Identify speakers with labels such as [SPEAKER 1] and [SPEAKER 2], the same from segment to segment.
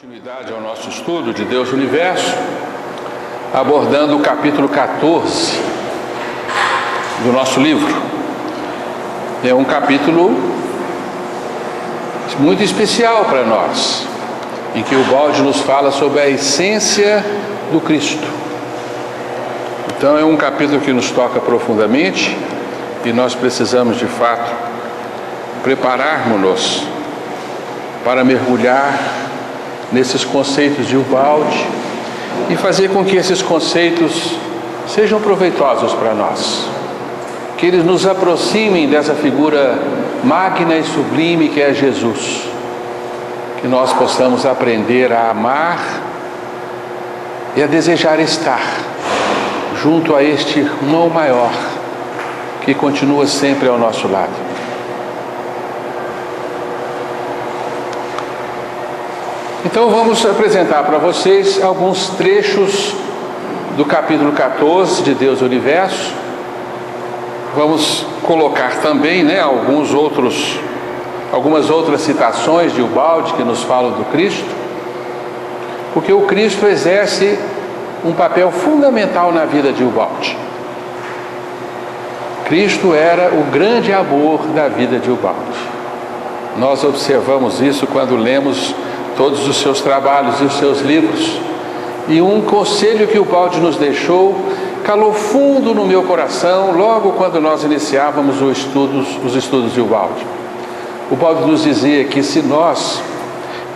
[SPEAKER 1] Continuidade ao nosso estudo de Deus e o Universo, abordando o capítulo 14 do nosso livro. É um capítulo muito especial para nós, em que o Balde nos fala sobre a essência do Cristo. Então é um capítulo que nos toca profundamente e nós precisamos de fato prepararmos-nos para mergulhar nesses conceitos de Ubaldi e fazer com que esses conceitos sejam proveitosos para nós, que eles nos aproximem dessa figura magna e sublime que é Jesus, que nós possamos aprender a amar e a desejar estar junto a este irmão maior que continua sempre ao nosso lado. Então vamos apresentar para vocês alguns trechos do capítulo 14 de Deus e o Universo. Vamos colocar também, algumas outras citações de Ubaldi que nos falam do Cristo, porque o Cristo exerce um papel fundamental na vida de Ubaldi. Cristo era o grande amor da vida de Ubaldi. Nós observamos isso quando lemos todos os seus trabalhos e os seus livros, e um conselho que o Ubaldi nos deixou calou fundo no meu coração logo quando nós iniciávamos os estudos de Ubaldi. O Ubaldi nos dizia que se nós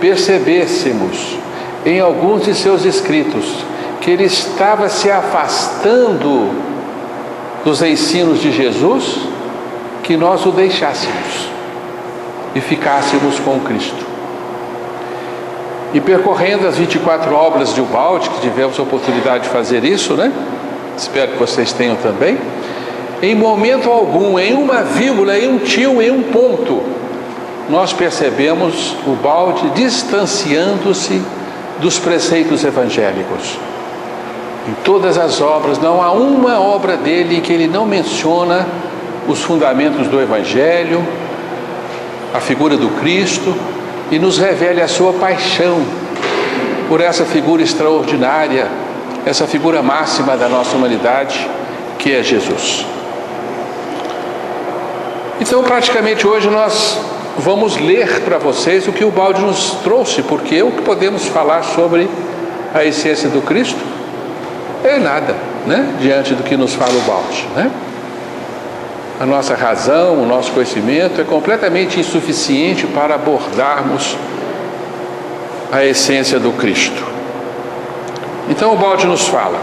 [SPEAKER 1] percebêssemos em alguns de seus escritos que ele estava se afastando dos ensinos de Jesus, que nós o deixássemos e ficássemos com Cristo. E percorrendo as 24 obras de Ubaldi, que tivemos a oportunidade de fazer isso, Espero que vocês tenham também. Em momento algum, em uma vírgula, em um tio, em um ponto, nós percebemos Ubaldi distanciando-se dos preceitos evangélicos. Em todas as obras, não há uma obra dele em que ele não menciona os fundamentos do Evangelho, a figura do Cristo, e nos revele a sua paixão por essa figura extraordinária, essa figura máxima da nossa humanidade, que é Jesus. Então, praticamente hoje nós vamos ler para vocês o que o Ubaldi nos trouxe, porque o que podemos falar sobre a essência do Cristo é nada, diante do que nos fala o Ubaldi, A nossa razão, o nosso conhecimento é completamente insuficiente para abordarmos a essência do Cristo. Então o Ubaldi nos fala: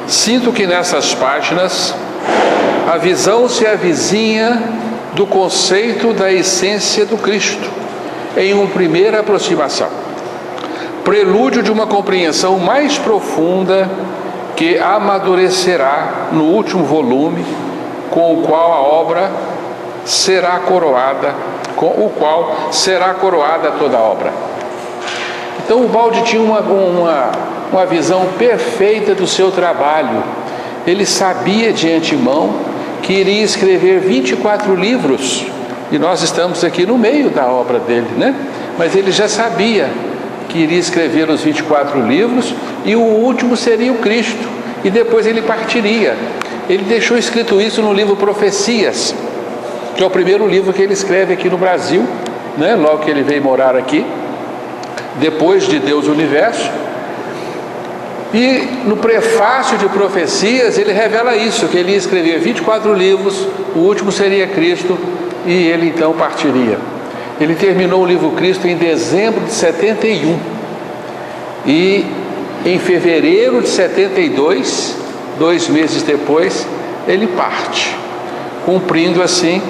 [SPEAKER 1] sinto que nessas páginas a visão se avizinha do conceito da essência do Cristo em uma primeira aproximação, prelúdio de uma compreensão mais profunda que amadurecerá no último volume, com o qual a obra será coroada, toda a obra. Então o Ubaldi tinha uma visão perfeita do seu trabalho. Ele sabia de antemão que iria escrever 24 livros, e nós estamos aqui no meio da obra dele, Mas ele já sabia que iria escrever os 24 livros, e o último seria o Cristo, e depois ele partiria. Ele deixou escrito isso no livro Profecias, que é o primeiro livro que ele escreve aqui no Brasil, logo que ele veio morar aqui, depois de Deus e o Universo. E no prefácio de Profecias ele revela isso, que ele ia escrever 24 livros, o último seria Cristo, e ele então partiria. Ele terminou o livro Cristo em dezembro de 71, e em fevereiro de 72, 2 meses depois, ele parte, cumprindo assim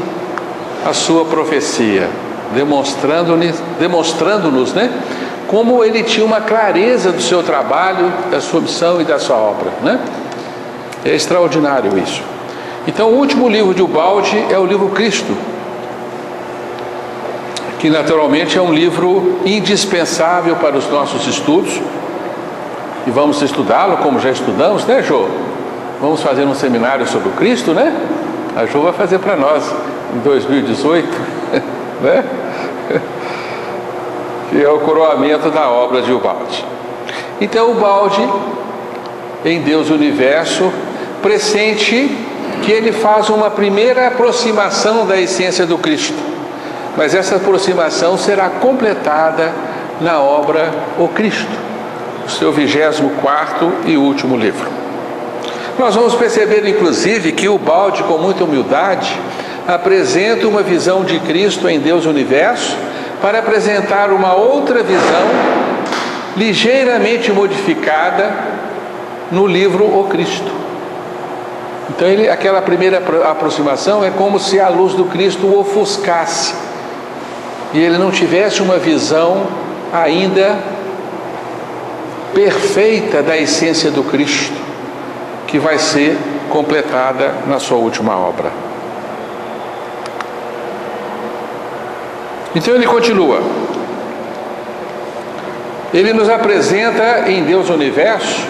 [SPEAKER 1] a sua profecia, demonstrando-nos, como ele tinha uma clareza do seu trabalho, da sua missão e da sua obra, É extraordinário isso. Então o último livro de Ubaldi é o livro Cristo, que naturalmente é um livro indispensável para os nossos estudos, e vamos estudá-lo como já estudamos, Jô? Vamos fazer um seminário sobre o Cristo, A Jô vai fazer para nós em 2018, que é o coroamento da obra de Ubalde. Então, Ubalde, em Deus Universo, pressente que ele faz uma primeira aproximação da essência do Cristo, mas essa aproximação será completada na obra O Cristo, o seu 24º e último livro. Nós vamos perceber, inclusive, que Ubalde, com muita humildade, apresenta uma visão de Cristo em Deus Universo para apresentar uma outra visão ligeiramente modificada no livro O Cristo. Então, aquela primeira aproximação é como se a luz do Cristo o ofuscasse e ele não tivesse uma visão ainda perfeita da essência do Cristo, que vai ser completada na sua última obra. Então ele continua. Ele nos apresenta em Deus Universo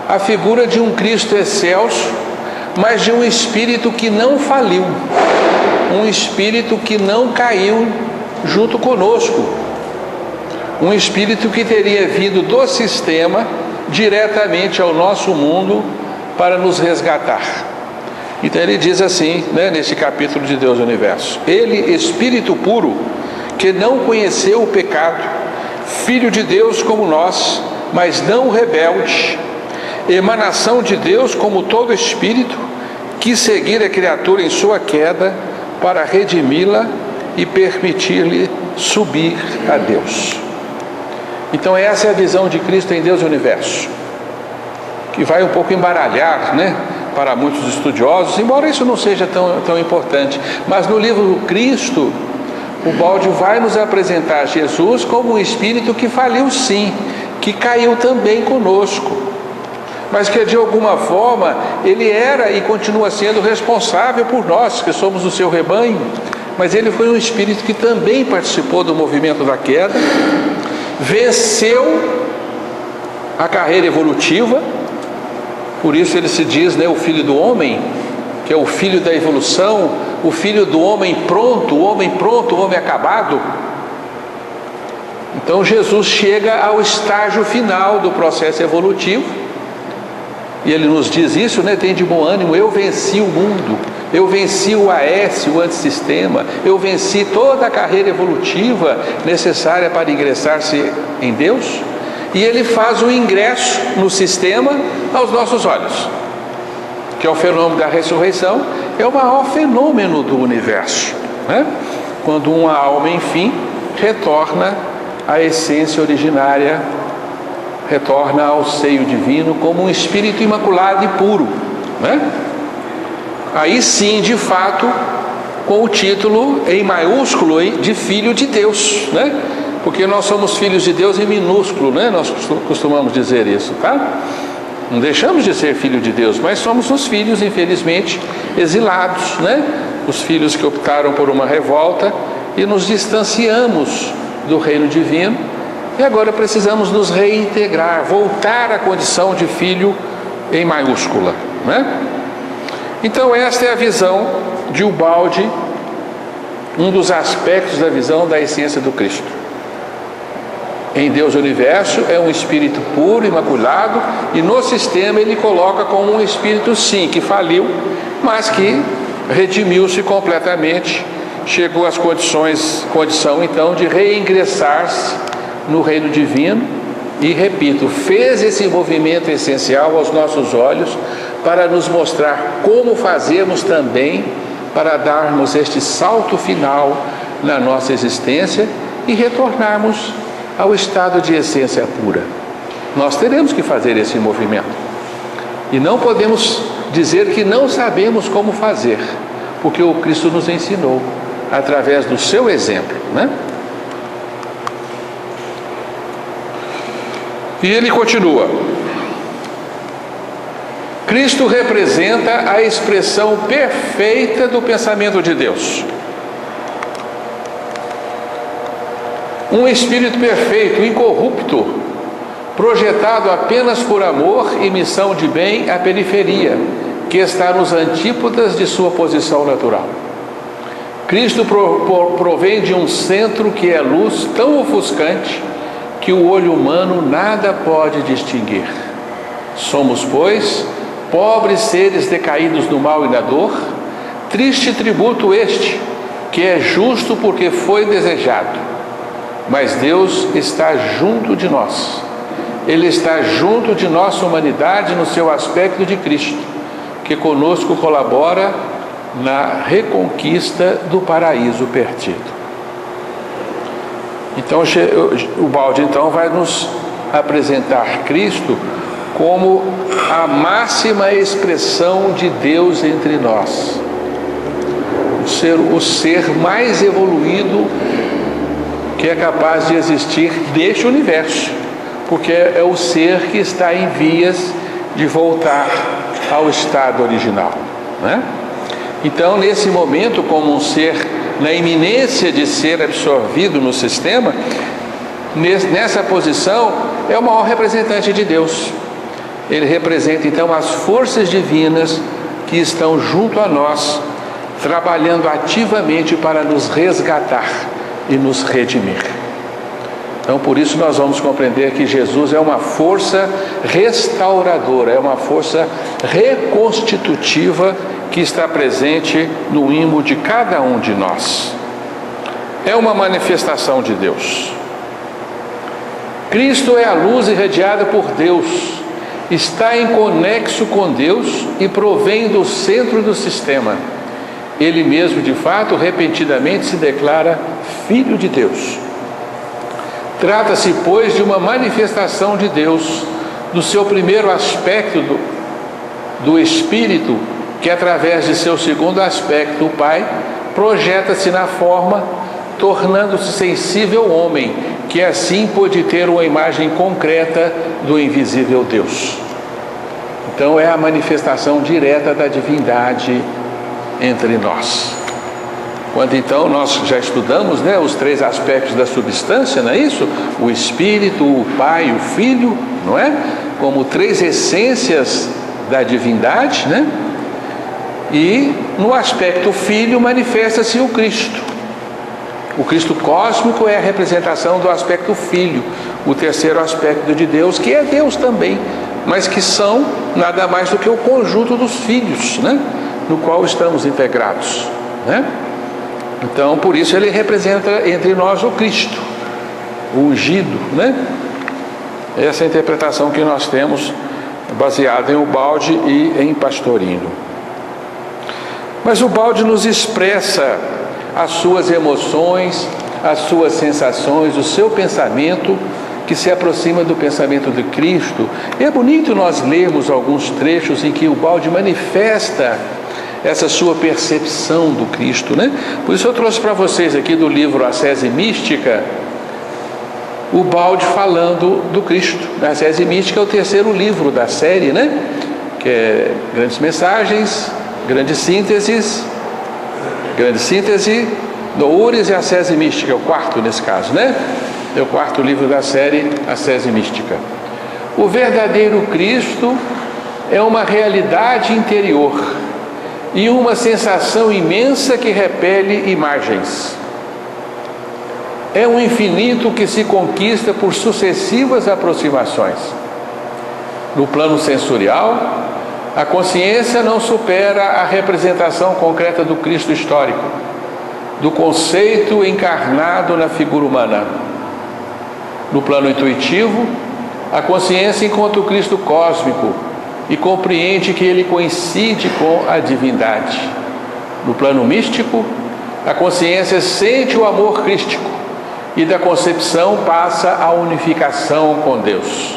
[SPEAKER 1] a figura de um Cristo excelso, mas de um espírito que não faliu, um espírito que não caiu junto conosco, um espírito que teria vindo do sistema diretamente ao nosso mundo para nos resgatar. Então ele diz assim, nesse capítulo de Deus Universo: ele, espírito puro, que não conheceu o pecado, filho de Deus como nós, mas não rebelde, emanação de Deus como todo espírito, quis seguir a criatura em sua queda para redimi-la e permitir-lhe subir a Deus. Então essa é a visão de Cristo em Deus Universo, que vai um pouco embaralhar, para muitos estudiosos, embora isso não seja tão importante. Mas no livro Cristo, Ubalde vai nos apresentar Jesus como um espírito que faliu sim, que caiu também conosco, mas que de alguma forma ele era e continua sendo responsável por nós, que somos o seu rebanho. Mas ele foi um espírito que também participou do movimento da queda, venceu a carreira evolutiva, por isso ele se diz, o filho do homem, que é o filho da evolução, o filho do homem pronto, o homem acabado. Então Jesus chega ao estágio final do processo evolutivo, e ele nos diz isso, tem de bom ânimo, eu venci o mundo, eu venci o Aécio, o antissistema, eu venci toda a carreira evolutiva necessária para ingressar-se em Deus, e ele faz o ingresso no sistema aos nossos olhos, que é o fenômeno da ressurreição, é o maior fenômeno do universo, quando uma alma, enfim, retorna à essência originária, retorna ao seio divino como um espírito imaculado e puro, Aí sim, de fato, com o título em maiúsculo de filho de Deus, Porque nós somos filhos de Deus em minúsculo, Nós costumamos dizer isso, tá? Não deixamos de ser filho de Deus, mas somos os filhos, infelizmente, exilados, Os filhos que optaram por uma revolta e nos distanciamos do reino divino, e agora precisamos nos reintegrar, voltar à condição de filho em maiúscula, Então esta é a visão de Ubalde, um dos aspectos da visão da essência do Cristo. Em Deus Universo é um espírito puro, imaculado, e no sistema ele coloca como um espírito sim, que faliu, mas que redimiu-se completamente, chegou às condição então de reingressar-se no reino divino, e repito, fez esse movimento essencial aos nossos olhos para nos mostrar como fazemos também para darmos este salto final na nossa existência e retornarmos ao estado de essência pura. Nós teremos que fazer esse movimento e não podemos dizer que não sabemos como fazer, porque o Cristo nos ensinou através do seu exemplo, E ele continua: Cristo representa a expressão perfeita do pensamento de Deus. Um espírito perfeito, incorrupto, projetado apenas por amor e missão de bem à periferia, que está nos antípodas de sua posição natural. Cristo provém de um centro que é luz tão ofuscante que o olho humano nada pode distinguir. Somos, pois, pobres seres decaídos no mal e na dor, triste tributo este, que é justo porque foi desejado. Mas Deus está junto de nós. Ele está junto de nossa humanidade no seu aspecto de Cristo, que conosco colabora na reconquista do paraíso perdido. Então, o balde então vai nos apresentar Cristo como a máxima expressão de Deus entre nós, o ser mais evoluído que é capaz de existir neste universo, porque é o ser que está em vias de voltar ao estado original, né? Então, nesse momento, como um ser na iminência de ser absorvido no sistema, nessa posição é o maior representante de Deus. Ele representa então as forças divinas que estão junto a nós, trabalhando ativamente para nos resgatar e nos redimir. Então, por isso nós vamos compreender que Jesus é uma força restauradora, é uma força reconstitutiva que está presente no ímã de cada um de nós. É uma manifestação de Deus. Cristo é a luz irradiada por Deus, está em conexo com Deus e provém do centro do sistema. Ele mesmo, de fato, repentinamente se declara Filho de Deus. Trata-se, pois, de uma manifestação de Deus, do seu primeiro aspecto do Espírito, que através de seu segundo aspecto, o Pai, projeta-se na forma, tornando-se sensível homem, que assim pôde ter uma imagem concreta do invisível Deus. Então é a manifestação direta da divindade entre nós. Quando então nós já estudamos, né, os três aspectos da substância, não é isso? O Espírito, o Pai e o Filho, não é? Como três essências da divindade, né? E no aspecto Filho manifesta-se o Cristo. O Cristo cósmico é a representação do aspecto Filho, o terceiro aspecto de Deus, que é Deus também, mas que são nada mais do que o conjunto dos filhos, né? No qual estamos integrados, né? Então, por isso ele representa entre nós o Cristo, o ungido, né? Essa é a interpretação que nós temos, baseada em Ubalde e em Pastorino. Mas Ubalde nos expressa as suas emoções, as suas sensações, o seu pensamento, que se aproxima do pensamento de Cristo. É bonito nós lermos alguns trechos em que Ubalde manifesta essa sua percepção do Cristo, né? Por isso eu trouxe para vocês aqui do livro Ascese Mística, Ubalde falando do Cristo. A Ascese Mística é o terceiro livro da série, né? Que é Grandes Mensagens, Grande Síntese, Loures e Ascese Mística, é o quarto nesse caso, né? É o quarto livro da série Ascese Mística. O verdadeiro Cristo é uma realidade interior e uma sensação imensa que repele imagens. É um infinito que se conquista por sucessivas aproximações. No plano sensorial, a consciência não supera a representação concreta do Cristo histórico, do conceito encarnado na figura humana. No plano intuitivo, a consciência encontra o Cristo cósmico e compreende que ele coincide com a divindade. No plano místico, a consciência sente o amor crístico e da concepção passa à unificação com Deus.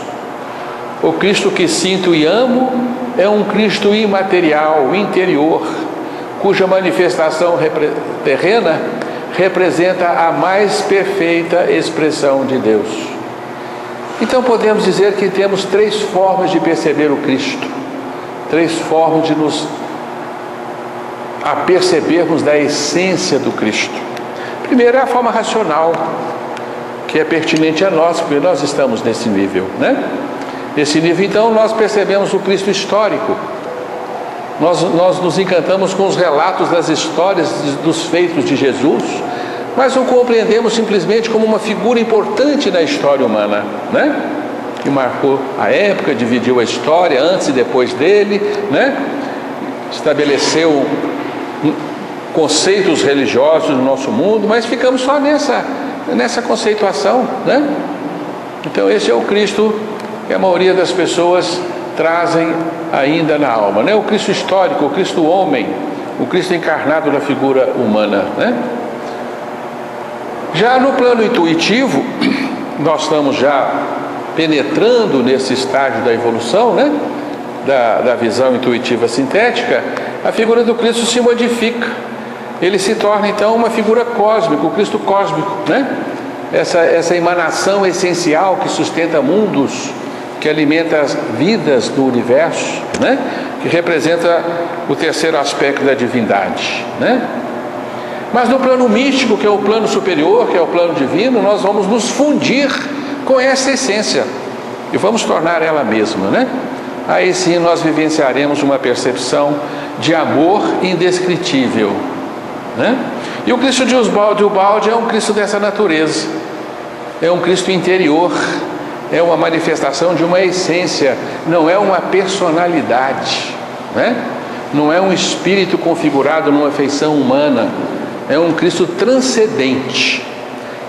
[SPEAKER 1] O Cristo que sinto e amo é um Cristo imaterial, interior, cuja manifestação terrena representa a mais perfeita expressão de Deus. Então podemos dizer que temos três formas de perceber o Cristo, três formas de nos apercebermos da essência do Cristo. Primeiro é a forma racional, que é pertinente a nós, porque nós estamos nesse nível, né? Nesse nível, então, nós percebemos o Cristo histórico, Nós nos encantamos com os relatos das histórias dos feitos de Jesus, mas o compreendemos simplesmente como uma figura importante na história humana, né? Que marcou a época, dividiu a história antes e depois dele, né? Estabeleceu conceitos religiosos no nosso mundo, mas ficamos só nessa conceituação, né? Então esse é o Cristo que a maioria das pessoas trazem ainda na alma, né? O Cristo histórico, o Cristo homem, o Cristo encarnado na figura humana, né? Já no plano intuitivo, nós estamos já penetrando nesse estágio da evolução, né? Da visão intuitiva sintética. A figura do Cristo se modifica, ele se torna então uma figura cósmica, o Cristo cósmico, né? Essa emanação essencial que sustenta mundos, que alimenta as vidas do universo, né? Que representa o terceiro aspecto da divindade, né? Mas no plano místico, que é o plano superior, que é o plano divino, nós vamos nos fundir com essa essência e vamos tornar ela mesma, né? Aí sim nós vivenciaremos uma percepção de amor indescritível, né? E o Cristo de Ubalde é um Cristo dessa natureza, é um Cristo interior, é uma manifestação de uma essência, não é uma personalidade, né? Não é um espírito configurado numa feição humana, é um Cristo transcendente,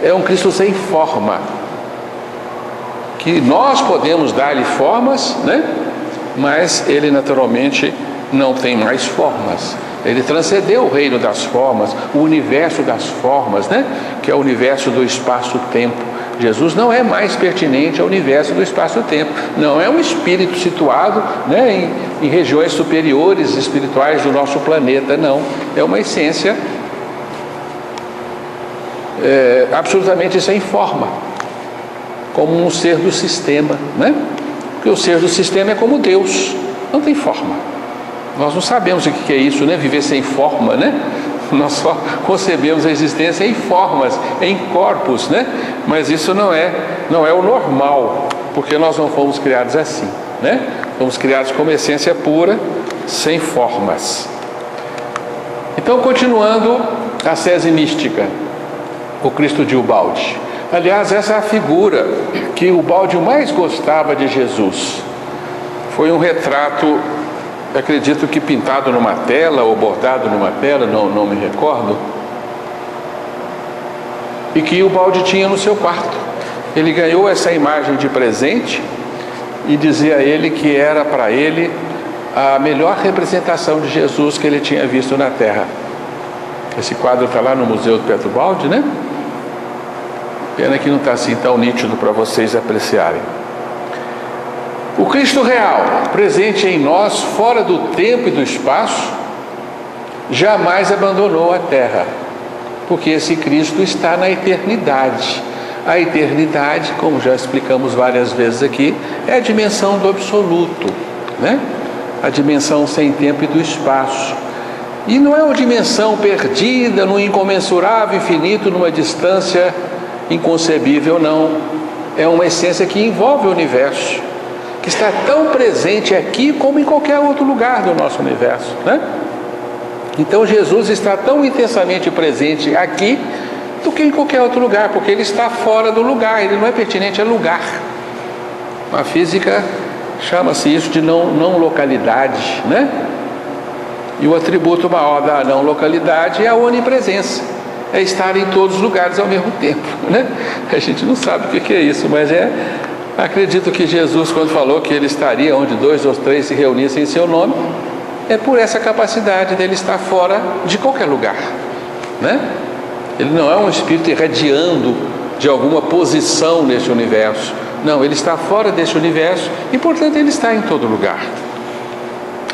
[SPEAKER 1] é um Cristo sem forma, que nós podemos dar-lhe formas, né? Mas ele naturalmente não tem mais formas, ele transcendeu o reino das formas, o universo das formas, né? Que é o universo do espaço-tempo. Jesus não é mais pertinente ao universo do espaço-tempo, não é um espírito situado, né, em regiões superiores espirituais do nosso planeta, não, é uma essência absolutamente sem forma, como um ser do sistema, né? Porque o ser do sistema é como Deus, não tem forma. Nós não sabemos o que é isso, né? Viver sem forma, né? Nós só concebemos a existência em formas, em corpos, né? Mas isso não é o normal, porque nós não fomos criados assim, né? Fomos criados como essência pura, sem formas. Então, continuando a sese mística, o Cristo de Ubalde. Aliás, essa é a figura que Ubalde mais gostava de Jesus. Foi um retrato, acredito que pintado numa tela ou bordado numa tela, não me recordo, e que Ubalde tinha no seu quarto. Ele ganhou essa imagem de presente e dizia a ele que era para ele a melhor representação de Jesus que ele tinha visto na terra. Esse quadro está lá no Museu do Petro Ubalde, né? Pena que não está assim tão nítido para vocês apreciarem. O Cristo real, presente em nós, fora do tempo e do espaço, jamais abandonou a terra, porque esse Cristo está na eternidade. A eternidade, como já explicamos várias vezes aqui, é a dimensão do absoluto, né? A dimensão sem tempo e do espaço. E não é uma dimensão perdida no incomensurável infinito, numa distância inconcebível, não. É uma essência que envolve o universo, que está tão presente aqui como em qualquer outro lugar do nosso universo, né? Então Jesus está tão intensamente presente aqui do que em qualquer outro lugar, porque ele está fora do lugar, ele não é pertinente a lugar. A física chama-se isso de não localidade, né? E o atributo maior da não localidade é a onipresença, é estar em todos os lugares ao mesmo tempo, né? A gente não sabe o que é isso, mas acredito que Jesus, quando falou que ele estaria onde 2 ou 3 se reunissem em seu nome, é por essa capacidade dele estar fora de qualquer lugar, né? Ele não é um espírito irradiando de alguma posição nesse universo, não, ele está fora desse universo e portanto ele está em todo lugar,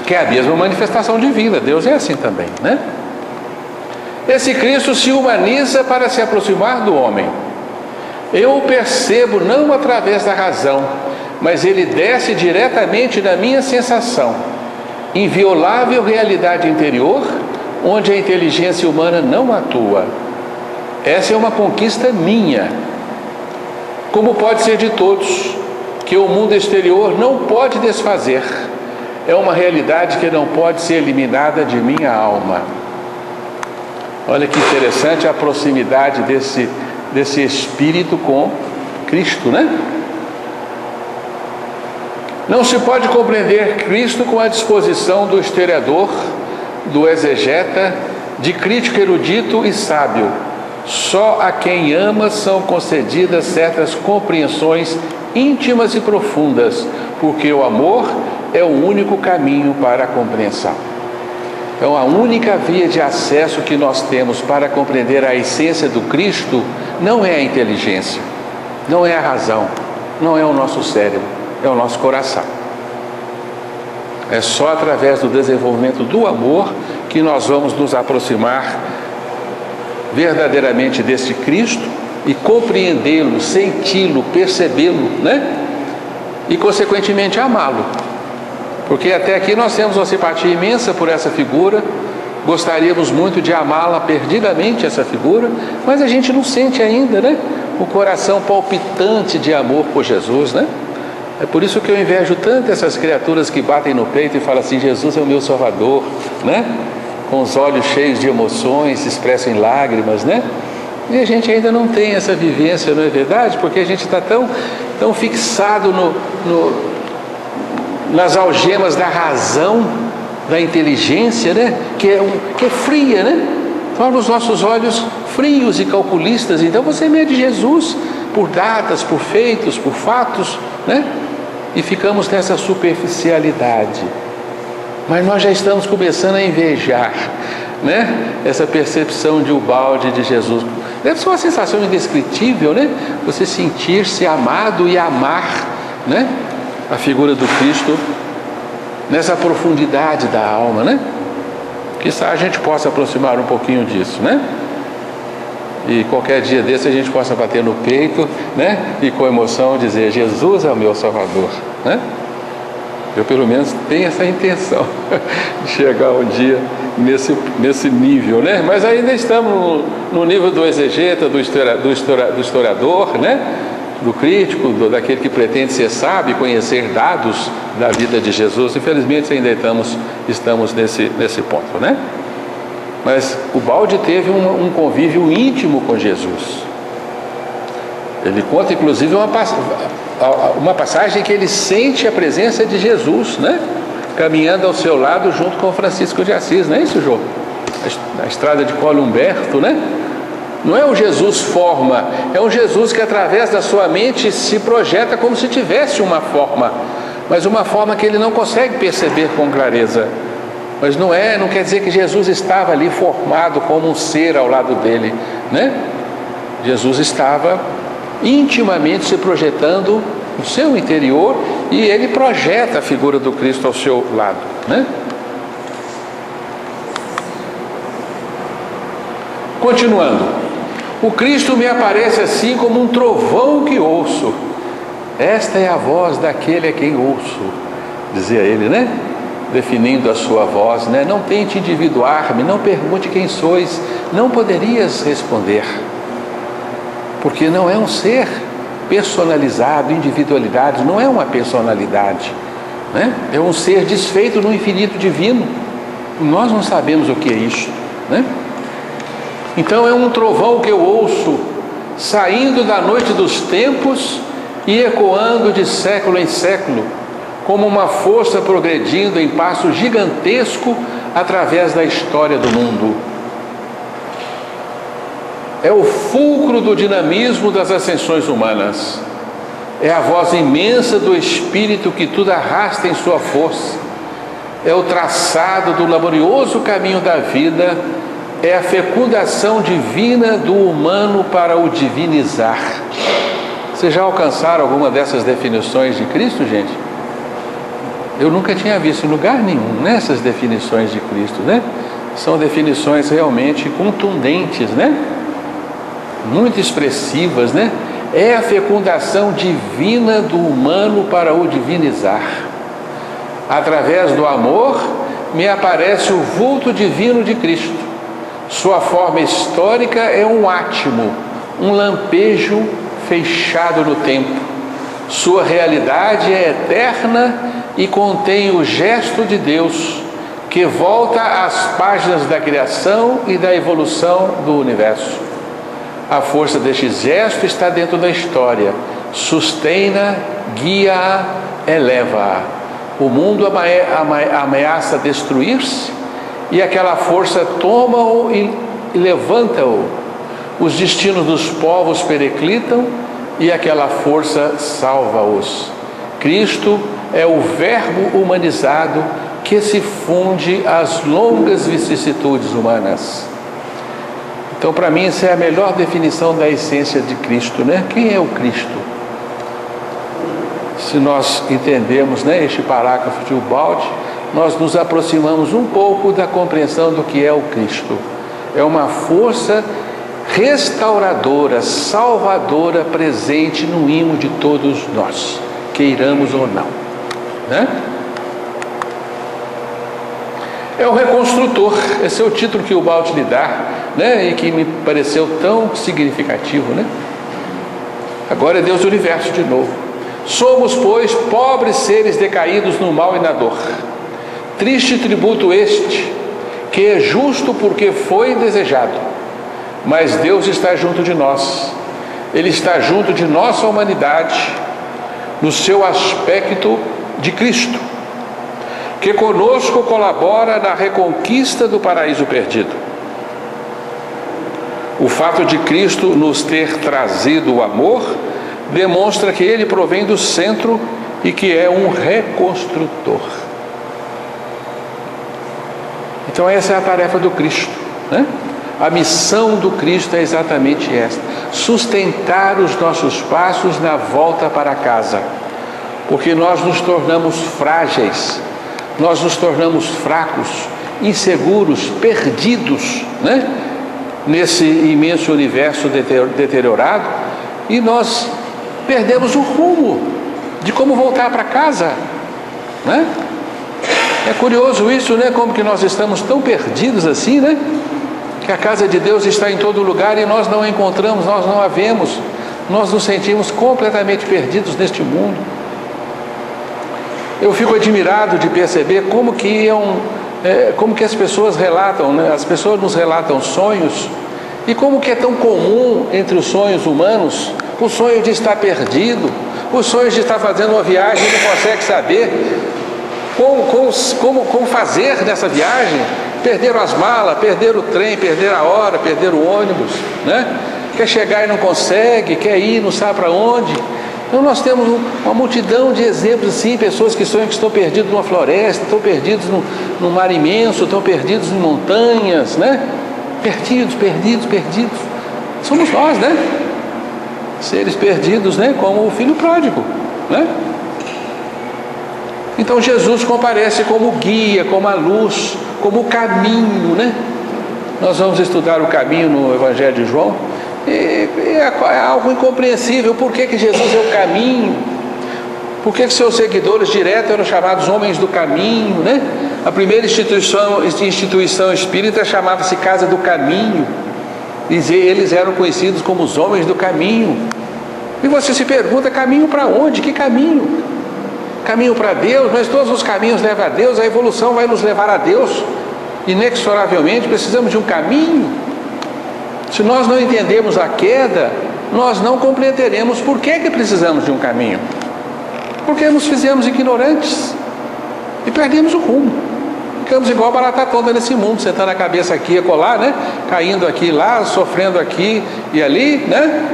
[SPEAKER 1] que é a mesma manifestação divina. Deus é assim também, né? Esse Cristo se humaniza para se aproximar do homem. Eu o percebo não através da razão, mas ele desce diretamente na minha sensação, inviolável realidade interior, onde a inteligência humana não atua. Essa é uma conquista minha, como pode ser de todos, que o mundo exterior não pode desfazer. é uma realidade que não pode ser eliminada de minha alma. Olha que interessante a proximidade desse espírito com Cristo, né? Não se pode compreender Cristo com a disposição do historiador, do exegeta, de crítico erudito e sábio. Só a quem ama são concedidas certas compreensões íntimas e profundas, porque o amor é o único caminho para a compreensão. Então, a única via de acesso que nós temos para compreender a essência do Cristo não é a inteligência, não é a razão, não é o nosso cérebro, é o nosso coração. É só através do desenvolvimento do amor que nós vamos nos aproximar verdadeiramente deste Cristo e compreendê-lo, senti-lo, percebê-lo, né? E consequentemente amá-lo. Porque até aqui nós temos uma simpatia imensa por essa figura, gostaríamos muito de amá-la perdidamente, essa figura, mas a gente não sente ainda, né? O coração palpitante de amor por Jesus, né? É por isso que eu invejo tanto essas criaturas que batem no peito e falam assim: Jesus é o meu Salvador, né? Com os olhos cheios de emoções, se expressam em lágrimas, né? E a gente ainda não tem essa vivência, não é verdade? Porque a gente está tão fixado nas algemas da razão, da inteligência, né? Que é fria, né? Torna os nossos olhos frios e calculistas. Então você mede Jesus por datas, por feitos, por fatos, né? E ficamos nessa superficialidade. Mas nós já estamos começando a invejar, né? Essa percepção de Ubalde de Jesus. Deve ser uma sensação indescritível, né? Você sentir-se amado e amar, né? A figura do Cristo nessa profundidade da alma, né? Quizá a gente possa aproximar um pouquinho disso, né? E qualquer dia desse a gente possa bater no peito, né? E com emoção dizer: Jesus é o meu Salvador, né? Eu pelo menos tenho essa intenção de chegar um dia nesse nível, né? Mas ainda estamos no nível do exegeta, do historiador, né? Do crítico, daquele que pretende ser sábio e conhecer dados da vida de Jesus. Infelizmente ainda estamos nesse ponto, né? Mas Ubalde teve um convívio íntimo com Jesus. Ele conta inclusive uma passagem que ele sente a presença de Jesus, né? Caminhando ao seu lado junto com Francisco de Assis, não é isso, Jô? A estrada de Colle Umberto, né? Não é um Jesus forma, é um Jesus que através da sua mente se projeta como se tivesse uma forma, mas uma forma que ele não consegue perceber com clareza. Mas não quer dizer que Jesus estava ali formado como um ser ao lado dele, né? Jesus estava intimamente se projetando no seu interior e ele projeta a figura do Cristo ao seu lado, né? Continuando, o Cristo me aparece assim como um trovão que ouço. Esta é a voz daquele a quem ouço, dizia ele, né? Definindo a sua voz, né? Não tente individuar-me, não pergunte quem sois, não poderias responder, porque não é um ser personalizado, individualidade, não é uma personalidade, né? É um ser desfeito no infinito divino. Nós não sabemos o que é isso, né? Então é um trovão que eu ouço, saindo da noite dos tempos e ecoando de século em século, como uma força progredindo em passo gigantesco através da história do mundo. É o fulcro do dinamismo das ascensões humanas. É a voz imensa do Espírito que tudo arrasta em sua força. É o traçado do laborioso caminho da vida. É a fecundação divina do humano para o divinizar. Vocês já alcançaram alguma dessas definições de Cristo, gente? Eu nunca tinha visto em lugar nenhum, né, essas definições de Cristo, né? São definições realmente contundentes, né? Muito expressivas, né? É a fecundação divina do humano para o divinizar. Através do amor me aparece o vulto divino de Cristo. Sua forma histórica é um átimo, um lampejo fechado no tempo. Sua realidade é eterna e contém o gesto de Deus que volta às páginas da criação e da evolução do universo. A força deste gesto está dentro da história, sustenta, guia-a, eleva-a. O mundo ameaça destruir-se e aquela força toma-o e levanta-o. Os destinos dos povos periclitam e aquela força salva-os. Cristo é o Verbo humanizado que se funde às longas vicissitudes humanas. Então, para mim, essa é a melhor definição da essência de Cristo, né? Quem é o Cristo? Se nós entendemos, né, este parágrafo de Ubaldi, nós nos aproximamos um pouco da compreensão do que é o Cristo. É uma força restauradora, salvadora, presente no íntimo de todos nós, queiramos ou não, né? É o reconstrutor. Esse é o título que o Ubaldi lhe dá, né? E que me pareceu tão significativo, né? Agora é Deus do universo de novo. Somos, pois, pobres seres decaídos no mal e na dor. Triste tributo este, que é justo porque foi desejado. Mas Deus está junto de nós. Ele está junto de nossa humanidade, no seu aspecto de Cristo, que conosco colabora na reconquista do paraíso perdido. O fato de Cristo nos ter trazido o amor demonstra que ele provém do centro e que é um reconstrutor. Então essa é a tarefa do Cristo, né? A missão do Cristo é exatamente esta: sustentar os nossos passos na volta para casa, porque nós nos tornamos frágeis, nós nos tornamos fracos, inseguros, perdidos, né? Nesse imenso universo deteriorado, e nós perdemos o rumo de como voltar para casa, né? É curioso isso, né? Como que nós estamos tão perdidos assim, né? Que a casa de Deus está em todo lugar e nós não a encontramos, nós não a vemos, nós nos sentimos completamente perdidos neste mundo. Eu fico admirado de perceber como que as pessoas relatam, né? As pessoas nos relatam sonhos, e como que é tão comum entre os sonhos humanos o sonho de estar perdido, o sonho de estar fazendo uma viagem e não consegue saber como fazer nessa viagem. Perderam as malas, perderam o trem, perderam a hora, perderam o ônibus, né? Quer chegar e não consegue, quer ir, não sabe para onde. Então nós temos uma multidão de exemplos assim, pessoas que sonham que estão perdidos numa floresta, estão perdidos num mar imenso, estão perdidos em montanhas, né? Perdidos. Somos nós, né? Seres perdidos, né? Como o filho pródigo, né? Então Jesus comparece como guia, como a luz, como o caminho, né? Nós vamos estudar o caminho no Evangelho de João. É algo incompreensível. Por que Jesus é o caminho? Por que seus seguidores diretos eram chamados homens do caminho, né? A primeira instituição espírita chamava-se Casa do Caminho, e eles eram conhecidos como os homens do caminho. E você se pergunta, caminho para onde? Que caminho? Caminho para Deus, mas todos os caminhos levam a Deus, a evolução vai nos levar a Deus, inexoravelmente precisamos de um caminho. Se nós não entendemos a queda, nós não compreenderemos por que precisamos de um caminho, porque nos fizemos ignorantes e perdemos o rumo, ficamos igual barata tonta nesse mundo, sentando a cabeça aqui e acolá, né? Caindo aqui e lá, sofrendo aqui e ali, né?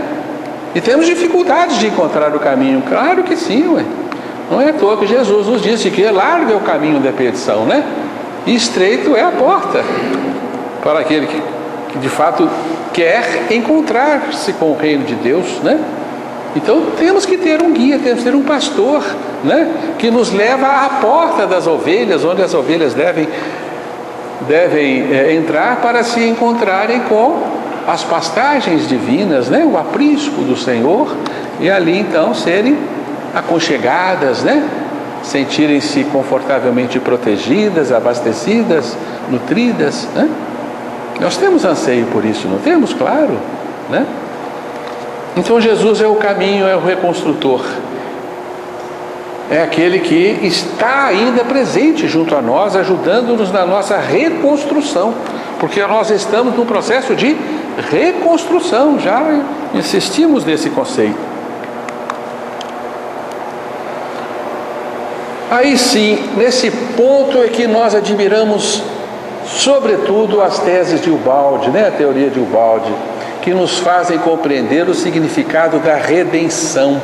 [SPEAKER 1] E temos dificuldades de encontrar o caminho. Claro que sim, ué. Não é à toa que Jesus nos disse que largo é o caminho da perdição, né? E estreito é a porta para aquele que de fato quer encontrar-se com o reino de Deus, né? Então temos que ter um guia, temos que ter um pastor, né? Que nos leva à porta das ovelhas, onde as ovelhas devem entrar para se encontrarem com as pastagens divinas, né? O aprisco do Senhor, e ali então serem aconchegadas, né? Sentirem-se confortavelmente protegidas, abastecidas, nutridas, né? Nós temos anseio por isso, não temos? Claro, né? Então Jesus é o caminho, é o reconstrutor. é aquele que está ainda presente junto a nós, ajudando-nos na nossa reconstrução, porque nós estamos num processo de reconstrução, já insistimos nesse conceito. Aí sim, nesse ponto é que nós admiramos sobretudo as teses de Ubaldi, a teoria de Ubaldi, que nos fazem compreender o significado da redenção.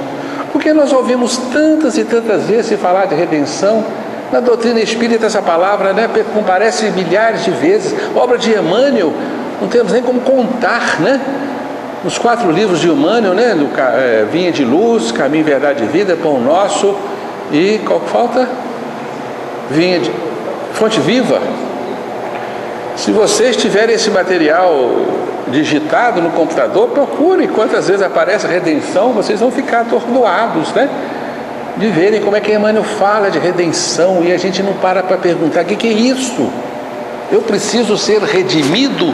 [SPEAKER 1] Porque nós ouvimos tantas e tantas vezes se falar de redenção. Na doutrina espírita essa palavra comparece milhares de vezes. Obra de Emmanuel, não temos nem como contar, Nos 4 livros de Emmanuel, Vinha de Luz, Caminho, Verdade e Vida, Pão Nosso e qual que falta? Fonte Viva. Se vocês tiverem esse material digitado no computador, procurem quantas vezes aparece redenção, vocês vão ficar atordoados, de verem como é que Emmanuel fala de redenção, e a gente não para perguntar: o que é isso? Eu preciso ser redimido?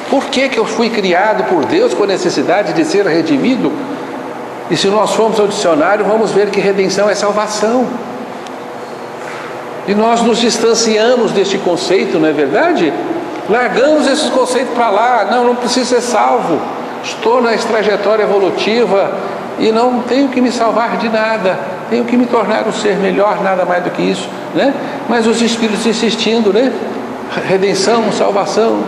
[SPEAKER 1] Por que eu fui criado por Deus com a necessidade de ser redimido? E se nós formos ao dicionário, vamos ver que redenção é salvação. E nós nos distanciamos deste conceito, não é verdade? Largamos esses conceitos para lá. Não preciso ser salvo. Estou na trajetória evolutiva e não tenho que me salvar de nada. Tenho que me tornar um ser melhor, nada mais do que isso, Mas os Espíritos insistindo, Redenção, salvação,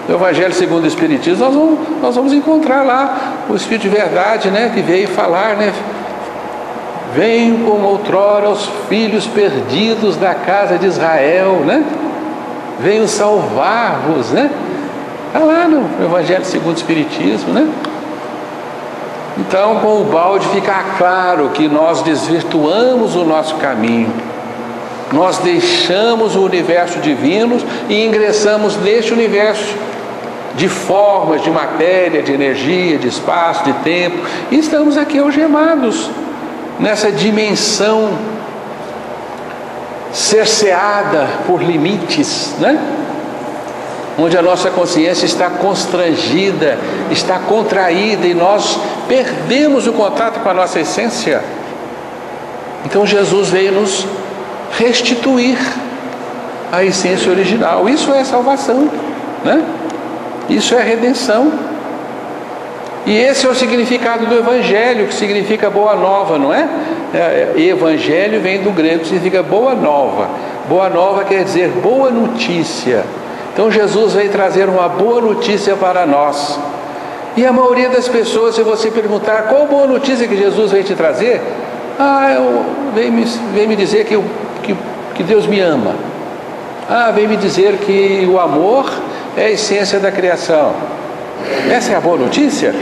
[SPEAKER 1] No Evangelho segundo o Espiritismo, nós vamos encontrar lá o Espírito de verdade, que veio falar, Venho como outrora os filhos perdidos da casa de Israel, Venho salvar-vos, Está lá no Evangelho segundo o Espiritismo, Então, com o Ubaldi fica claro que nós desvirtuamos o nosso caminho. Nós deixamos o universo divino e ingressamos neste universo de formas, de matéria, de energia, de espaço, de tempo, e estamos aqui algemados nessa dimensão cerceada por limites, Onde a nossa consciência está constrangida, está contraída, e nós perdemos o contato com a nossa essência. Então Jesus veio nos restituir a essência original. Isso é salvação, Isso é redenção. E esse é o significado do Evangelho, que significa boa nova, não é? Evangelho vem do grego, que significa boa nova. Boa nova quer dizer boa notícia. Então Jesus veio trazer uma boa notícia para nós. E a maioria das pessoas, se você perguntar qual boa notícia que Jesus veio te trazer, vem me dizer que Deus me ama. Vem me dizer que o amor é a essência da criação. Essa é a boa notícia?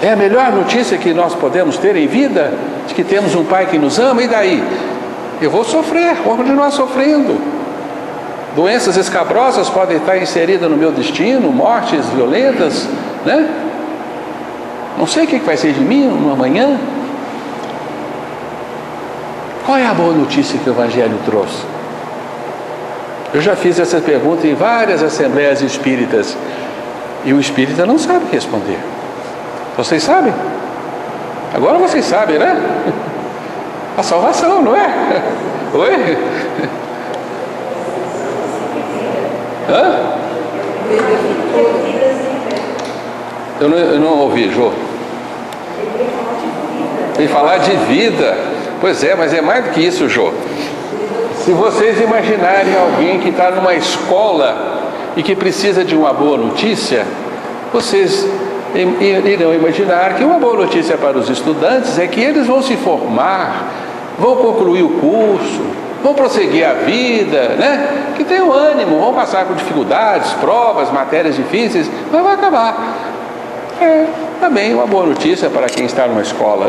[SPEAKER 1] É a melhor notícia que nós podemos ter em vida? De que temos um Pai que nos ama, e daí? Eu vou sofrer, vou continuar sofrendo. Doenças escabrosas podem estar inseridas no meu destino, mortes violentas, Não sei o que vai ser de mim amanhã. Qual é a boa notícia que o Evangelho trouxe? Eu já fiz essa pergunta em várias assembleias espíritas, e o espírita não sabe responder. Vocês sabem? Agora vocês sabem, A salvação, não é? Oi? Eu não ouvi, Jô. Tem que falar de vida. Pois é, mas é mais do que isso, Jô. Se vocês imaginarem alguém que está numa escola e que precisa de uma boa notícia, vocês irão imaginar que uma boa notícia para os estudantes é que eles vão se formar, vão concluir o curso, vão prosseguir a vida, que tenham ânimo, vão passar por dificuldades, provas, matérias difíceis, mas vai acabar. Também uma boa notícia para quem está numa escola,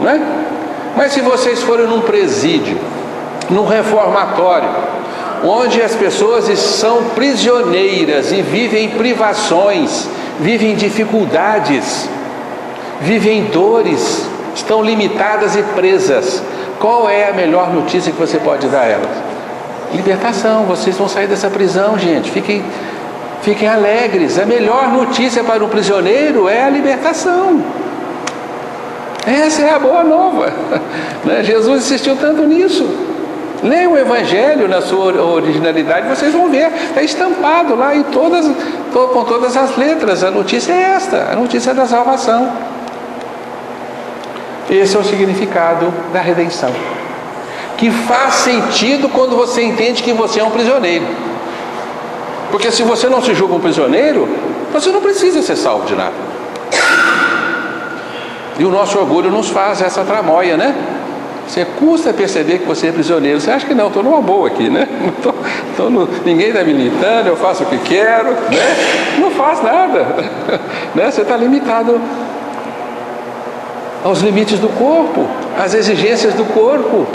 [SPEAKER 1] Mas se vocês forem num presídio, num reformatório, onde as pessoas são prisioneiras e vivem privações, vivem dificuldades, vivem dores, estão limitadas e presas, qual é a melhor notícia que você pode dar a elas? Libertação. Vocês vão sair dessa prisão, gente. Fiquem alegres. A melhor notícia para um prisioneiro é a libertação. Essa é a boa nova. Né? Jesus insistiu tanto nisso. Leiam o Evangelho na sua originalidade, vocês vão ver, está estampado lá com todas as letras. A notícia é esta, a notícia da salvação. Esse é o significado da redenção, que faz sentido quando você entende que você é um prisioneiro. Porque se você não se julga um prisioneiro, você não precisa ser salvo de nada. E o nosso orgulho nos faz essa tramóia, né? Você custa perceber que você é prisioneiro. Você acha que não, estou numa boa aqui, né? Ninguém está me limitando, eu faço o que quero, né? Não faz nada. Né? Você está limitado aos limites do corpo, às exigências do corpo,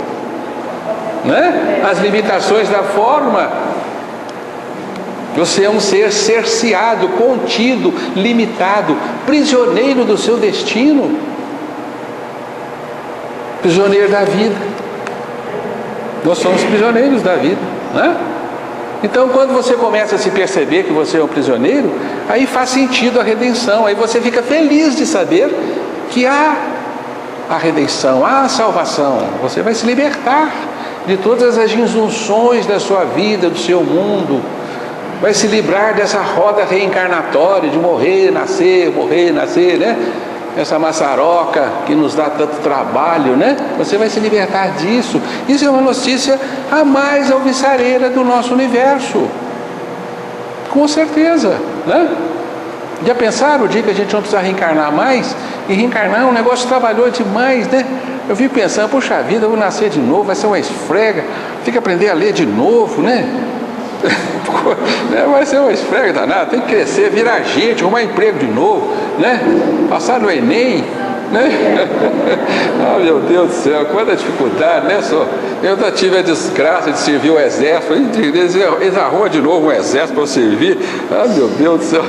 [SPEAKER 1] né? Às limitações da forma. Você é um ser cerceado, contido, limitado, prisioneiro do seu destino, prisioneiro da vida. Nós somos prisioneiros da vida, né? Então, quando você começa a se perceber que você é um prisioneiro, aí faz sentido a redenção, aí você fica feliz de saber que há a redenção, há a salvação. Você vai se libertar de todas as injunções da sua vida, do seu mundo, vai se livrar dessa roda reencarnatória de morrer, nascer, né? Essa maçaroca que nos dá tanto trabalho, né? Você vai se libertar disso. Isso é uma notícia a mais alvissareira do nosso universo. Com certeza, né? Já pensaram o dia que a gente não precisa reencarnar mais? E reencarnar é um negócio que trabalhou demais, né? Eu fico pensando, puxa vida, eu vou nascer de novo, vai ser uma esfrega, tem que aprender a ler de novo, né? Vai ser uma esfrega danada, tem que crescer, virar gente, arrumar emprego de novo, né? Passar no Enem, né? Ah, meu Deus do céu, quanta dificuldade, né? Eu já tive a desgraça de servir o exército, eles arrumam de novo um exército para eu servir. Ah, meu Deus do céu.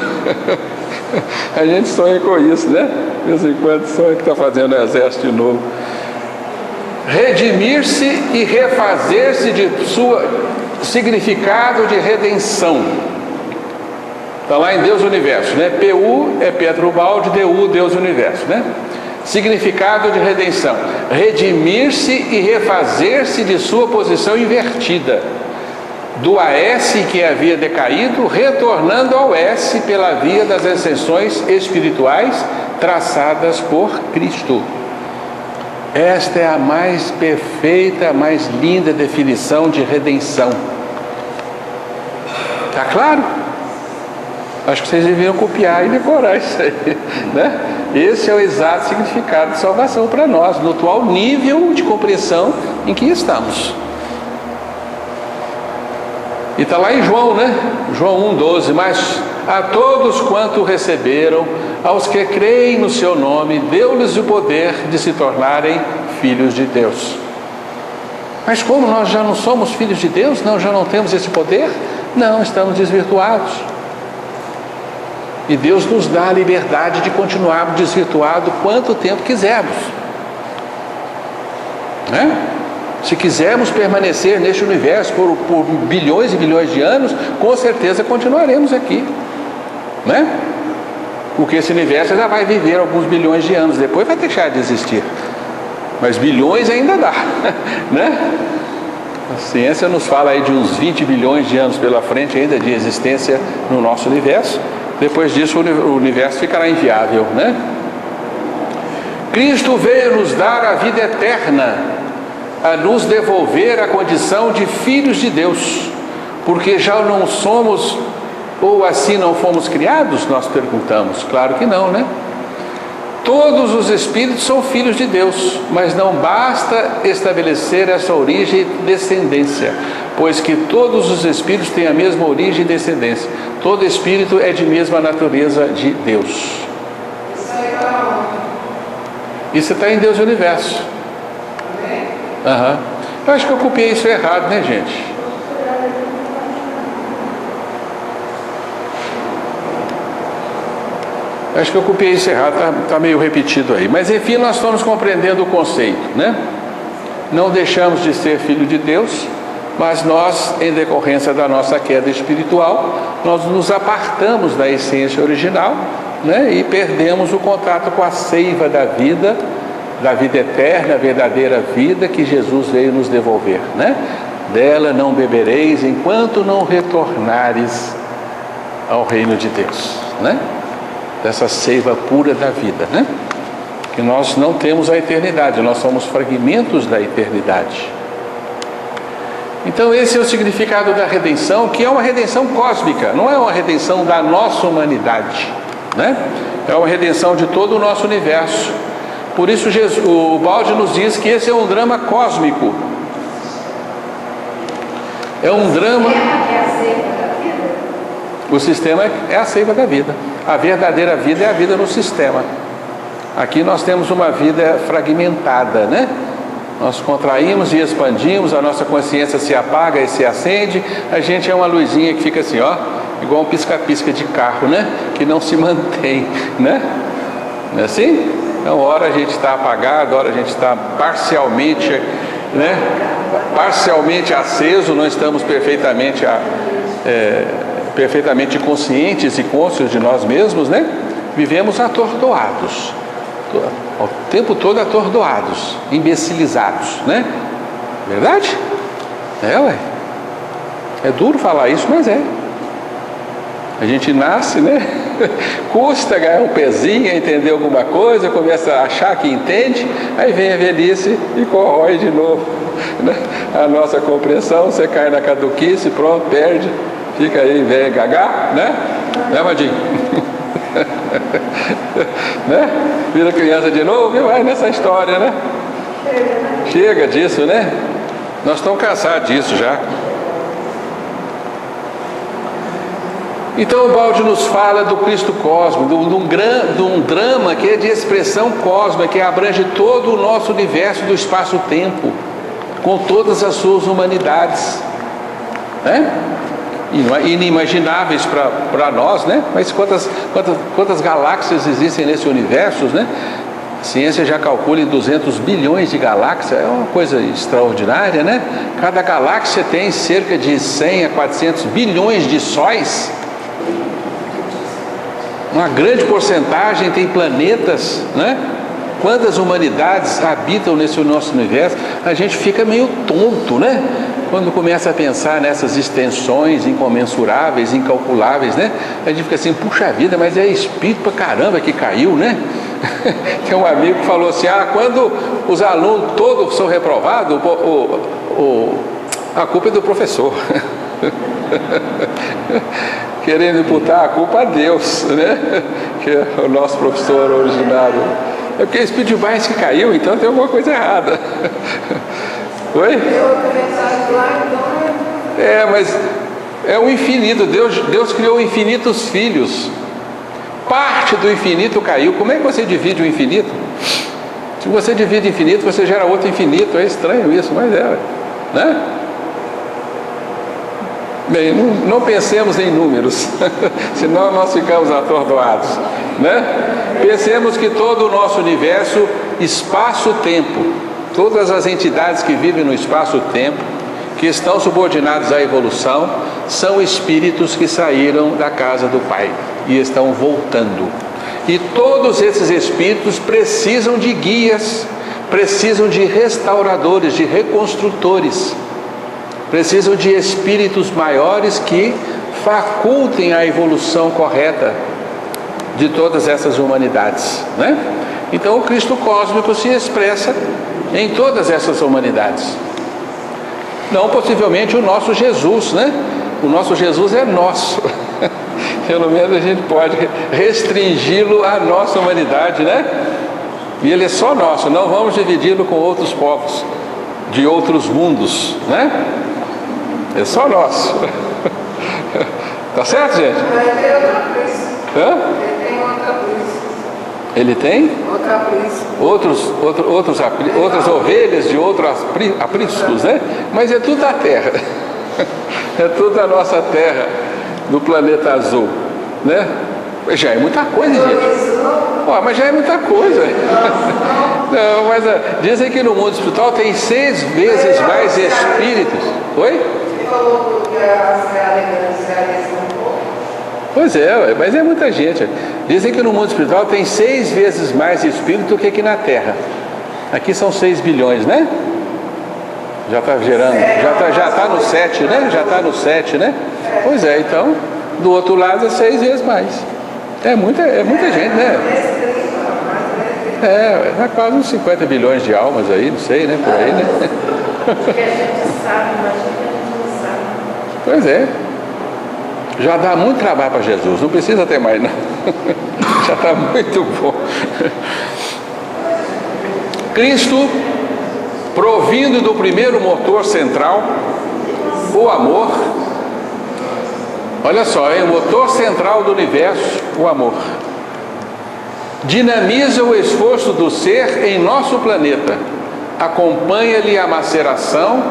[SPEAKER 1] A gente sonha com isso, né? De vez em quando sonha que está fazendo o exército de novo. Redimir-se e refazer-se de sua significado de redenção. Está lá em Deus Universo, né? PU é Pedro Balde, DU, Deus Universo, né? Significado de redenção: redimir-se e refazer-se de sua posição invertida, do AS que havia decaído, retornando ao S pela via das ascensões espirituais traçadas por Cristo. Esta é a mais perfeita, a mais linda definição de redenção. Está claro? Acho que vocês deviam copiar e decorar isso aí, né? Esse é o exato significado de salvação para nós, no atual nível de compreensão em que estamos. E está lá em João, né? João 1,12. Mas a todos quanto receberam, aos que creem no seu nome, deu-lhes o poder de se tornarem filhos de Deus. Mas como nós já não somos filhos de Deus? Não, já não temos esse poder? Não, estamos desvirtuados. E Deus nos dá a liberdade de continuarmos desvirtuados quanto tempo quisermos, né? Se quisermos permanecer neste universo por bilhões e bilhões de anos, com certeza continuaremos aqui, né? Porque esse universo ainda vai viver alguns bilhões de anos, depois vai deixar de existir, mas bilhões ainda dá, né? A ciência nos fala aí de uns 20 bilhões de anos pela frente ainda de existência no nosso universo. Depois disso o universo ficará inviável, né? Cristo veio nos dar a vida eterna, a nos devolver a condição de filhos de Deus, porque já não somos, ou assim não fomos criados? Nós perguntamos. Claro que não, né? Todos os espíritos são filhos de Deus, mas não basta estabelecer essa origem e descendência, pois que todos os espíritos têm a mesma origem e descendência. Todo espírito é de mesma natureza de Deus. Isso está em Deus Universo. Uhum. Eu acho que eu copiei isso errado, né, gente? Acho que eu copiei isso errado, está meio repetido aí. Mas enfim, nós estamos compreendendo o conceito, né? Não deixamos de ser filho de Deus, mas nós, em decorrência da nossa queda espiritual, nós nos apartamos da essência original, né? E perdemos o contato com a seiva da vida, da vida eterna, a verdadeira vida que Jesus veio nos devolver, né? Dela não bebereis enquanto não retornares ao reino de Deus, né? Dessa seiva pura da vida, né? Que nós não temos a eternidade, nós somos fragmentos da eternidade. Então esse é o significado da redenção, que é uma redenção cósmica, não é uma redenção da nossa humanidade, né? É uma redenção de todo o nosso universo. Por isso o Balde nos diz que esse é um drama cósmico. É um drama. O sistema é a seiva da vida. A verdadeira vida é a vida no sistema. Aqui nós temos uma vida fragmentada, né? Nós contraímos e expandimos, a nossa consciência se apaga e se acende. A gente é uma luzinha que fica assim, ó, igual um pisca-pisca de carro, né? Que não se mantém, né? Não é assim? Então, hora a gente está apagado, hora a gente está parcialmente, né? Parcialmente aceso, não estamos perfeitamente conscientes e cônscios de nós mesmos, né? Vivemos atordoados, o tempo todo atordoados, imbecilizados, né? Verdade? Ué. É duro falar isso, mas é. A gente nasce, né? Custa ganhar um pezinho, entender alguma coisa, começa a achar que entende, aí vem a velhice e corrói de novo, né? A nossa compreensão, você cai na caduquice, pronto, perde, fica aí velho gagá, né? Né, Madinho? Né? Vira criança de novo e vai nessa história, né? Chega disso, né? Nós estamos cansados disso já. Então o Balde nos fala do Cristo cósmico, de um drama que é de expressão cósmica, que abrange todo o nosso universo do espaço-tempo, com todas as suas humanidades, né? Inimagináveis para nós, né? Mas quantas galáxias existem nesse universo, né? A ciência já calcula em 200 bilhões de galáxias, é uma coisa extraordinária, né? Cada galáxia tem cerca de 100 a 400 bilhões de sóis. Uma grande porcentagem tem planetas, né? Quantas humanidades habitam nesse nosso universo? A gente fica meio tonto, né? Quando começa a pensar nessas extensões incomensuráveis, incalculáveis, né? A gente fica assim, puxa vida, mas é espírito pra caramba que caiu, né? Tem um amigo que falou assim, quando os alunos todos são reprovados, a culpa é do professor. Querendo imputar a culpa a Deus, né? Que é o nosso professor originário. É porque o espírito de baixo que caiu, então tem alguma coisa errada. Oi? Mas é o infinito. Deus criou infinitos filhos. Parte do infinito caiu. Como é que você divide o infinito? Se você divide infinito, você gera outro infinito. É estranho isso, mas né? Bem, não pensemos em números, senão nós ficamos atordoados, né? Pensemos que todo o nosso universo, espaço-tempo, todas as entidades que vivem no espaço-tempo, que estão subordinados à evolução, são espíritos que saíram da casa do Pai e estão voltando. E todos esses espíritos precisam de guias, precisam de restauradores, de reconstrutores. Precisam de espíritos maiores que facultem a evolução correta de todas essas humanidades, né? Então o Cristo cósmico se expressa em todas essas humanidades. Não possivelmente o nosso Jesus, né? O nosso Jesus é nosso. Pelo menos a gente pode restringi-lo à nossa humanidade, né? E ele é só nosso, não vamos dividi-lo com outros povos de outros mundos, né? É só nosso. Tá certo, gente? Ele tem outras ovelhas de outros apriscos, né? Mas é tudo da terra. É tudo da nossa terra, do planeta azul, né? Já é muita coisa, gente. Mas já é muita coisa. Não, mas dizem que no mundo espiritual tem 6 vezes mais espíritos. Oi? Pois é, mas é muita gente. Dizem que no mundo espiritual tem 6 vezes mais espírito do que aqui na Terra. Aqui são 6 bilhões, né? Já está gerando, já está no 7, né? Já está no 7, né? Pois é, então, do outro lado é 6 vezes mais. É muita gente, né? É quase uns 50 bilhões de almas aí, não sei, né? Por aí, né?
[SPEAKER 2] Porque a gente sabe, mas a gente não sabe.
[SPEAKER 1] Pois é. Já dá muito trabalho para Jesus, não precisa ter mais, não. Já está muito bom. Cristo, provindo do primeiro motor central, o amor. Olha só, o motor central do universo, o amor. Dinamiza o esforço do ser em nosso planeta, acompanha-lhe a maceração,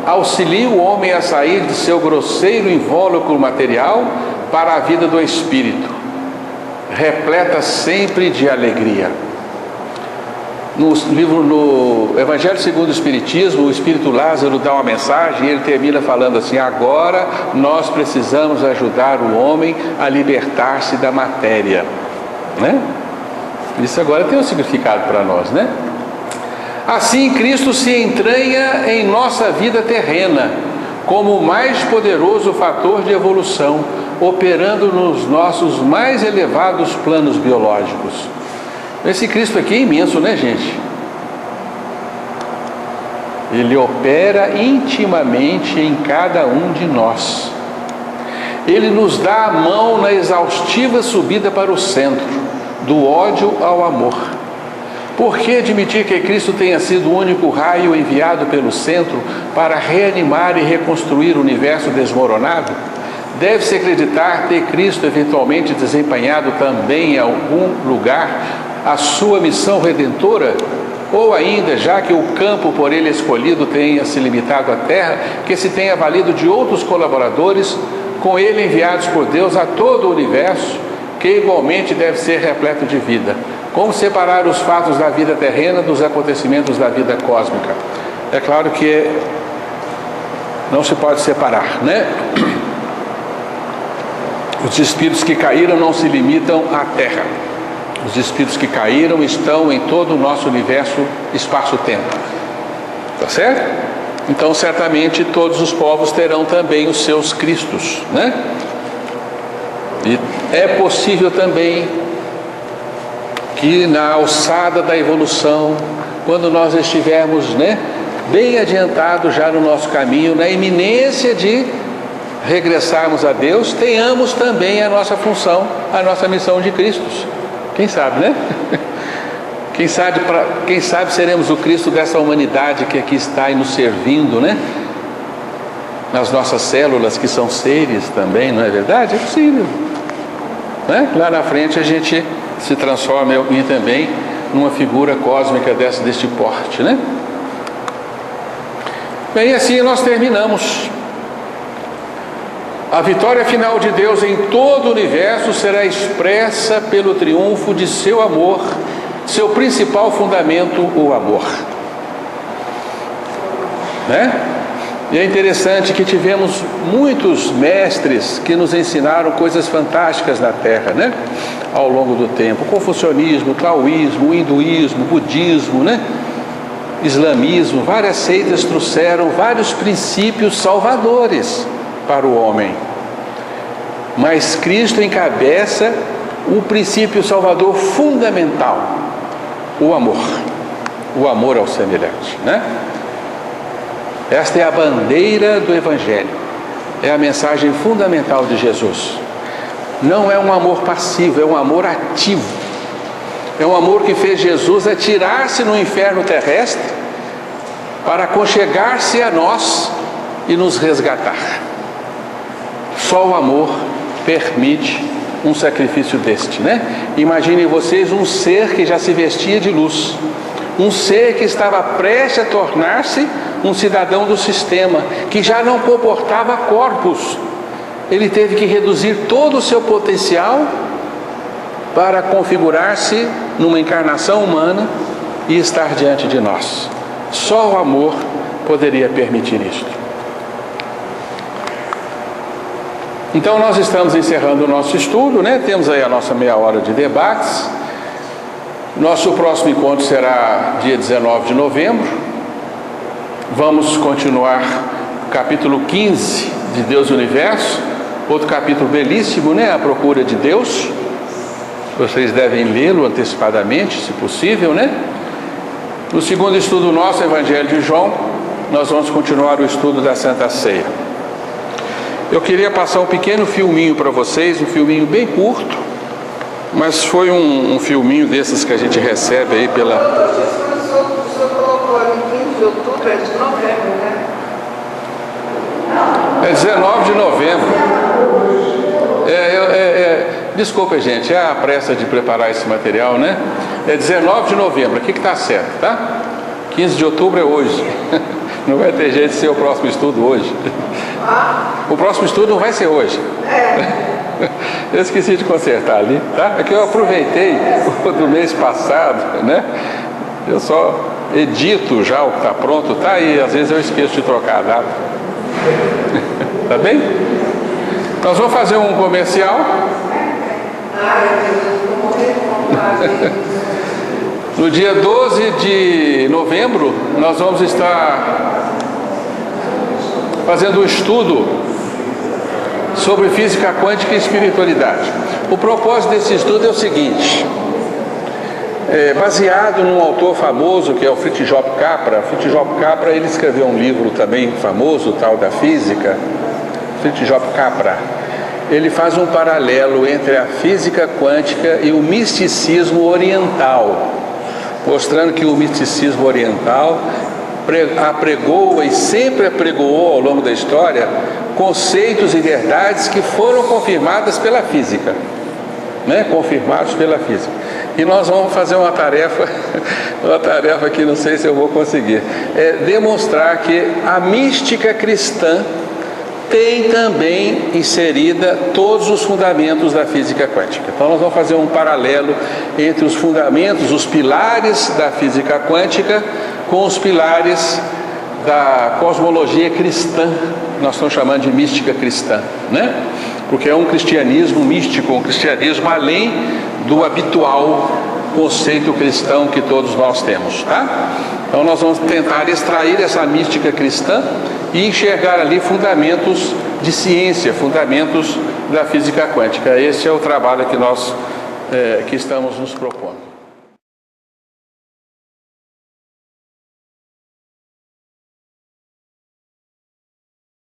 [SPEAKER 1] auxilia o homem a sair de seu grosseiro invólucro material para a vida do espírito, repleta sempre de alegria. No Evangelho segundo o Espiritismo, o Espírito Lázaro dá uma mensagem e ele termina falando assim: agora nós precisamos ajudar o homem a libertar-se da matéria, né? Isso agora tem um significado para nós, né? Assim, Cristo se entranha em nossa vida terrena como o mais poderoso fator de evolução, operando nos nossos mais elevados planos biológicos. Esse Cristo aqui é imenso, né, gente? Ele opera intimamente em cada um de nós. Ele nos dá a mão na exaustiva subida para o centro, do ódio ao amor. Por que admitir que Cristo tenha sido o único raio enviado pelo centro para reanimar e reconstruir o universo desmoronado? Deve-se acreditar ter Cristo eventualmente desempenhado também em algum lugar a sua missão redentora? Ou ainda, já que o campo por ele escolhido tenha se limitado à terra, que se tenha valido de outros colaboradores, com ele enviados por Deus a todo o universo, que igualmente deve ser repleto de vida. Como separar os fatos da vida terrena dos acontecimentos da vida cósmica? É claro que não se pode separar, né? Os espíritos que caíram não se limitam à Terra. Os espíritos que caíram estão em todo o nosso universo, espaço-tempo. Tá certo? Então, certamente, todos os povos terão também os seus Cristos, né? E é possível também que na alçada da evolução, quando nós estivermos, né, bem adiantados já no nosso caminho, na iminência de regressarmos a Deus, tenhamos também a nossa função, a nossa missão de Cristo. Quem sabe, né? Quem sabe seremos o Cristo dessa humanidade que aqui está e nos servindo, né? Nas nossas células, que são seres também, não é verdade? É possível, né? Lá na frente a gente se transforma também numa figura cósmica deste porte, né? Bem, assim nós terminamos. A vitória final de Deus em todo o universo será expressa pelo triunfo de seu amor, seu principal fundamento, o amor, né? E é interessante que tivemos muitos mestres que nos ensinaram coisas fantásticas na Terra, né? Ao longo do tempo. O confucionismo, o taoísmo, o hinduísmo, o budismo, né? Islamismo, várias seitas trouxeram vários princípios salvadores para o homem. Mas Cristo encabeça o princípio salvador fundamental, o amor ao semelhante, né? Esta é a bandeira do Evangelho, é a mensagem fundamental de Jesus. Não é um amor passivo, é um amor ativo. É um amor que fez Jesus atirar-se no inferno terrestre para aconchegar-se a nós e nos resgatar. Só o amor permite um sacrifício deste, né? Imaginem vocês um ser que já se vestia de luz, um ser que estava prestes a tornar-se um cidadão do sistema, que já não comportava corpos. Ele teve que reduzir todo o seu potencial para configurar-se numa encarnação humana e estar diante de nós. Só o amor poderia permitir isto. Então nós estamos encerrando o nosso estudo, né? Temos aí a nossa meia hora de debates. Nosso próximo encontro será dia 19 de novembro. Vamos continuar o capítulo 15 de Deus e o Universo, outro capítulo belíssimo, né? A Procura de Deus. Vocês devem lê-lo antecipadamente, se possível, né? No segundo estudo nosso, Evangelho de João, nós vamos continuar o estudo da Santa Ceia. Eu queria passar um pequeno filminho para vocês, um filminho bem curto, mas foi um filminho desses que a gente recebe aí pela...
[SPEAKER 2] O senhor colocou ali 15 de outubro, é de novembro, né?
[SPEAKER 1] É 19 de novembro. Desculpa, gente, é a pressa de preparar esse material, né? É 19 de novembro, aqui que está certo, tá? 15 de outubro é hoje. Não vai ter jeito de ser o próximo estudo hoje. O próximo estudo não vai ser hoje. Eu esqueci de consertar ali, tá? É que eu aproveitei do mês passado, né? Eu só edito já o que está pronto, tá? E às vezes eu esqueço de trocar a data. Tá bem? Nós vamos fazer um comercial. No dia 12 de novembro, nós vamos estar fazendo um estudo sobre física quântica e espiritualidade. O propósito desse estudo é o seguinte: baseado num autor famoso que é o Fritjof Capra. Fritjof Capra, ele escreveu um livro também famoso, tal da física. Fritjof Capra, ele faz um paralelo entre a física quântica e o misticismo oriental, mostrando que o misticismo oriental apregoa e sempre apregoou ao longo da história conceitos e verdades que foram confirmadas pela física, né? Confirmados pela física. E nós vamos fazer uma tarefa que não sei se eu vou conseguir, demonstrar que a mística cristã tem também inserida todos os fundamentos da física quântica. Então nós vamos fazer um paralelo entre os fundamentos, os pilares da física quântica com os pilares da cosmologia cristã, nós estamos chamando de mística cristã, né? Porque é um cristianismo místico, um cristianismo além do habitual conceito cristão que todos nós temos, tá? Então nós vamos tentar extrair essa mística cristã e enxergar ali fundamentos de ciência, fundamentos da física quântica. Esse é o trabalho que nós que estamos nos propondo.